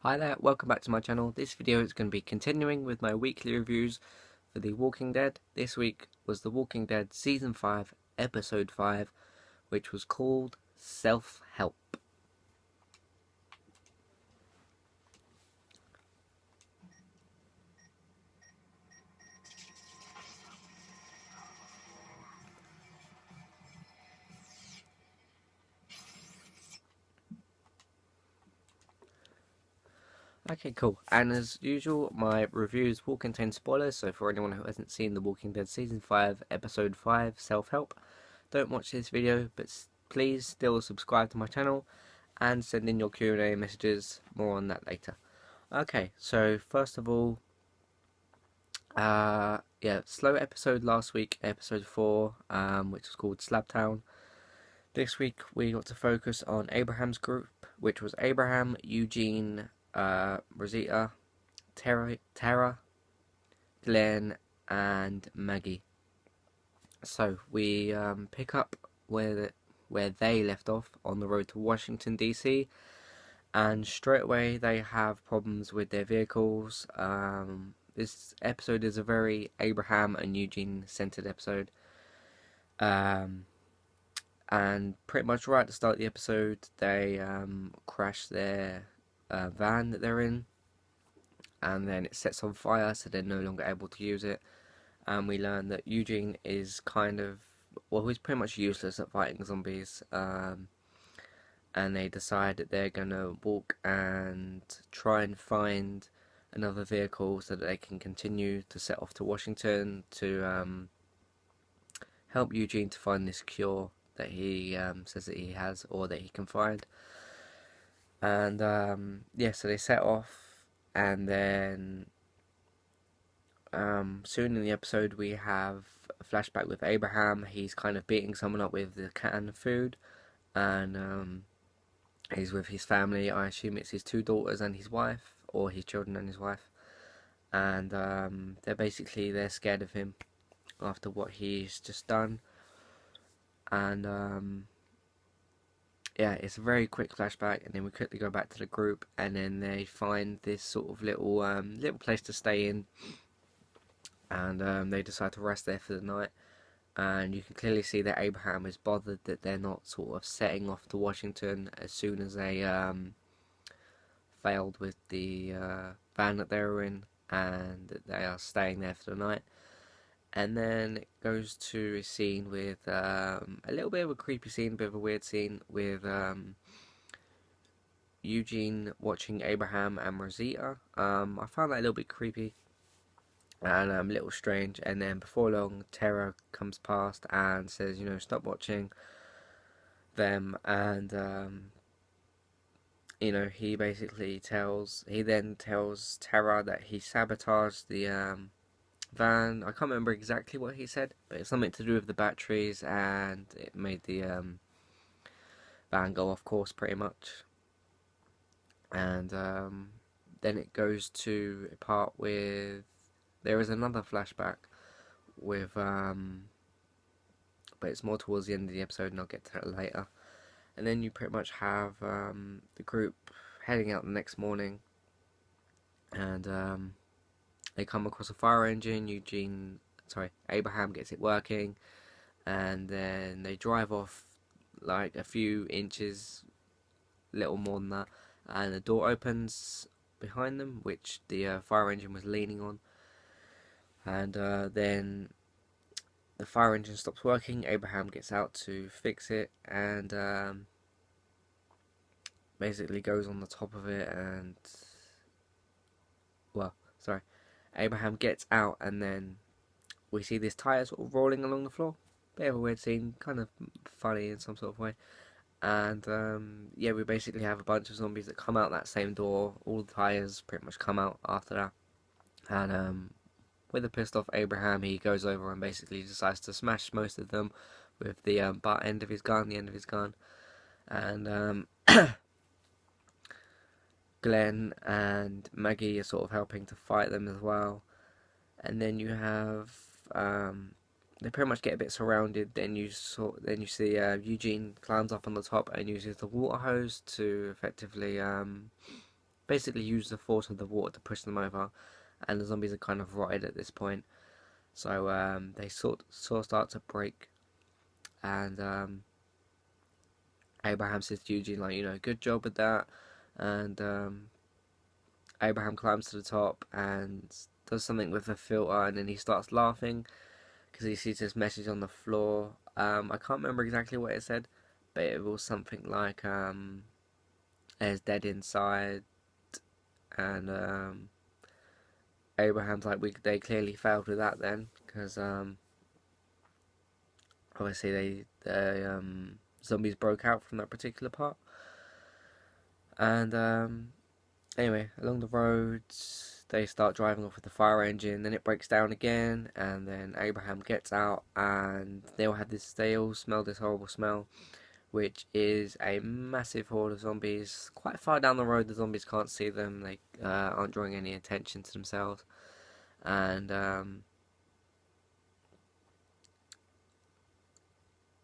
Hi there, welcome back to my channel. This video is going to be continuing with my weekly reviews for The Walking Dead. This week was The Walking Dead Season 5, Episode 5, which was called Self-Help. Okay, cool. And as usual, my reviews will contain spoilers, so for anyone who hasn't seen The Walking Dead Season 5, Episode 5, Self-Help, don't watch this video, but please still subscribe to my channel and send in your Q&A messages. More on that later. Okay, so first of all, yeah, slow episode last week, episode 4, which was called Slabtown. This week we got to focus on Abraham's group, which was Abraham, Eugene, Rosita, Tara, Glenn, and Maggie. So we pick up where they left off on the road to Washington DC, and straight away they have problems with their vehicles. This episode is a very Abraham and Eugene centered episode. And pretty much right at the start of the episode, they crash their van that they're in, and then it sets on fire, so they're no longer able to use it. And we learn that Eugene is kind of, well, he's pretty much useless at fighting zombies. And they decide that they're gonna walk and try and find another vehicle so that they can continue to set off to Washington to help Eugene to find this cure that he says that he has or that he can find. And yeah, so they set off, and then soon in the episode we have a flashback with Abraham. He's kind of beating someone up with the canned food, and he's with his family. I assume it's his 2 daughters and his wife, or his children and his wife. And they're scared of him after what he's just done. And yeah, it's a very quick flashback, and then we quickly go back to the group, and then they find this sort of little place to stay in, and they decide to rest there for the night. And you can clearly see that Abraham is bothered that they're not sort of setting off to Washington as soon as they failed with the van that they were in, and that they are staying there for the night. And then it goes to a scene with a little bit of a creepy scene, a bit of a weird scene with Eugene watching Abraham and Rosita. I found that a little bit creepy and a little strange. And then before long, Tara comes past and says, stop watching them. And he then tells Tara that he sabotaged the van. I can't remember exactly what he said, but it's something to do with the batteries, and it made the van go off course pretty much. And then it goes to a part with there is another flashback with but it's more towards the end of the episode, and I'll get to that later. And then you pretty much have the group heading out the next morning, and they come across a fire engine. Abraham gets it working, and then they drive off like a few inches, little more than that, and the door opens behind them, which the fire engine was leaning on. And then the fire engine stops working. Abraham gets out to fix it, and basically goes on the top of it, and Abraham gets out, and then we see this tire sort of rolling along the floor. Bit of a weird scene, kind of funny in some sort of way. And yeah, we basically have a bunch of zombies that come out that same door. All the tires pretty much come out after that. And with a pissed off Abraham, he goes over and basically decides to smash most of them with the butt end of his gun, the end of his gun. And Glenn and Maggie are sort of helping to fight them as well. And then you have they pretty much get a bit surrounded. Then you see Eugene climbs up on the top and uses the water hose to effectively basically use the force of the water to push them over, and the zombies are kind of rotted at this point. So they sort of start to break, and Abraham says to Eugene, like, good job with that, and Abraham climbs to the top and does something with the filter, and then he starts laughing because he sees this message on the floor. I can't remember exactly what it said, but it was something like "There's dead inside," and Abraham's like, they clearly failed with that then, because obviously the zombies broke out from that particular part, and anyway, along the roads, they start driving off with the fire engine, then it breaks down again, and then Abraham gets out, and they all smell this horrible smell, which is a massive horde of zombies. Quite far down the road, the zombies can't see them, they aren't drawing any attention to themselves, and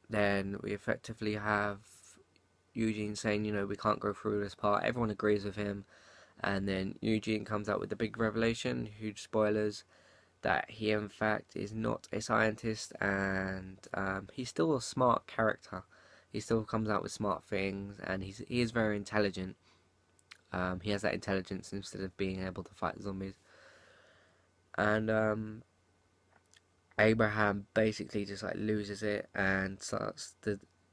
then we effectively have Eugene saying, we can't go through this part. Everyone agrees with him. And then Eugene comes out with the big revelation, huge spoilers, that he in fact is not a scientist, and he's still a smart character. He still comes out with smart things, and he is very intelligent. He has that intelligence instead of being able to fight zombies. And Abraham basically just like loses it and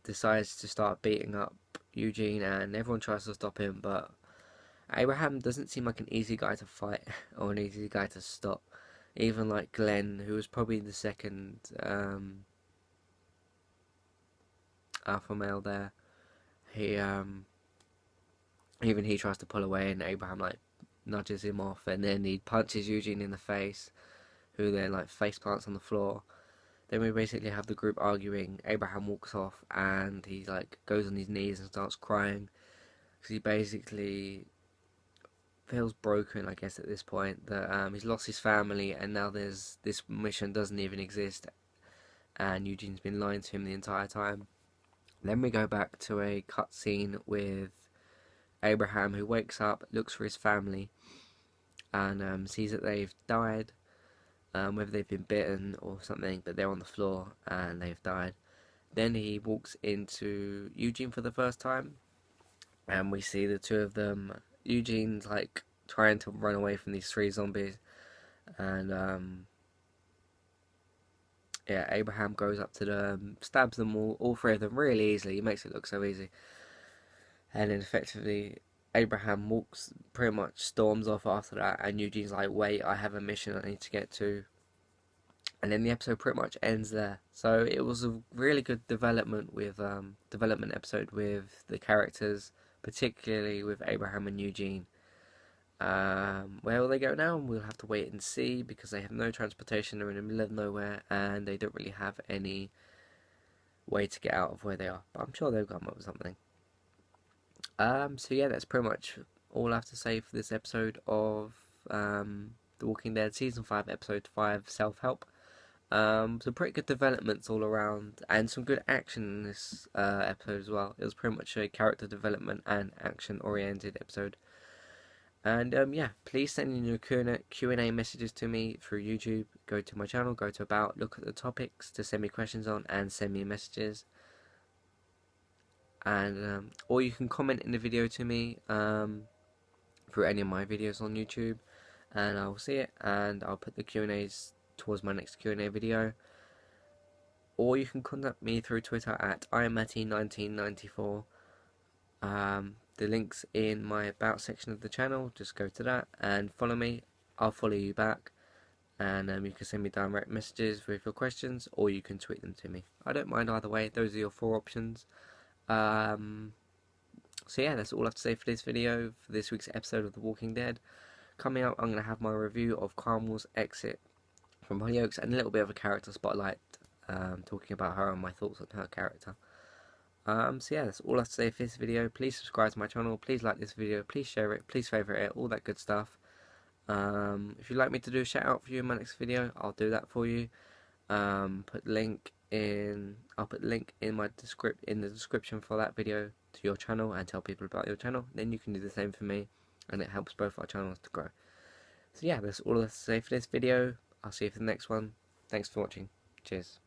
decides to start beating up Eugene, and everyone tries to stop him, but Abraham doesn't seem like an easy guy to fight or an easy guy to stop. Even like Glenn, who was probably the second alpha male there, he even he tries to pull away, and Abraham like nudges him off, and then he punches Eugene in the face, who then like face plants on the floor. Then we basically have the group arguing. Abraham walks off, and he like goes on his knees and starts crying because he basically feels broken, I guess, at this point, that he's lost his family, and now this mission doesn't even exist, and Eugene's been lying to him the entire time. Then we go back to a cutscene with Abraham, who wakes up, looks for his family, and sees that they've died, whether they've been bitten or something, but they're on the floor and they've died. Then he walks into Eugene for the first time, and we see the two of them. Eugene's like trying to run away from these three zombies, and yeah, Abraham goes up to them, stabs them all three of them really easily. He makes it look so easy, and then effectively Abraham pretty much storms off after that, and Eugene's like, wait, I have a mission I need to get to. And then the episode pretty much ends there. So it was a really good development episode with the characters, particularly with Abraham and Eugene. Where will they go now? We'll have to wait and see, because they have no transportation. They're in the middle of nowhere, and they don't really have any way to get out of where they are. But I'm sure they'll come up with something. So yeah, that's pretty much all I have to say for this episode of The Walking Dead Season 5, Episode 5, Self-Help. Some pretty good developments all around, and some good action in this episode as well. It was pretty much a character development and action-oriented episode. And yeah, please send in your Q&A messages to me through YouTube. Go to my channel, go to About, look at the topics to send me questions on, and send me messages. And or you can comment in the video to me through any of my videos on YouTube, and I'll see it, and I'll put the Q&As towards my next Q&A video. Or you can contact me through Twitter at iammatty1994. The link's in my About section of the channel. Just go to that and follow me. I'll follow you back, and you can send me direct messages with your questions, or you can tweet them to me. I don't mind either way. Those are your 4 options. So yeah, that's all I have to say for this video, for this week's episode of The Walking Dead. Coming up, I'm going to have my review of Carmel's exit from Hollyoaks, and a little bit of a character spotlight, talking about her and my thoughts on her character. So yeah, that's all I have to say for this video. Please subscribe to my channel, please like this video, please share it, please favourite it, all that good stuff. If you'd like me to do a shout out for you in my next video, I'll do that for you. I'll put the link in the description for that video to your channel, and tell people about your channel. Then you can do the same for me. and it helps both our channels to grow. So yeah, that's all I have to say for this video. I'll see you for the next one. Thanks for watching. Cheers.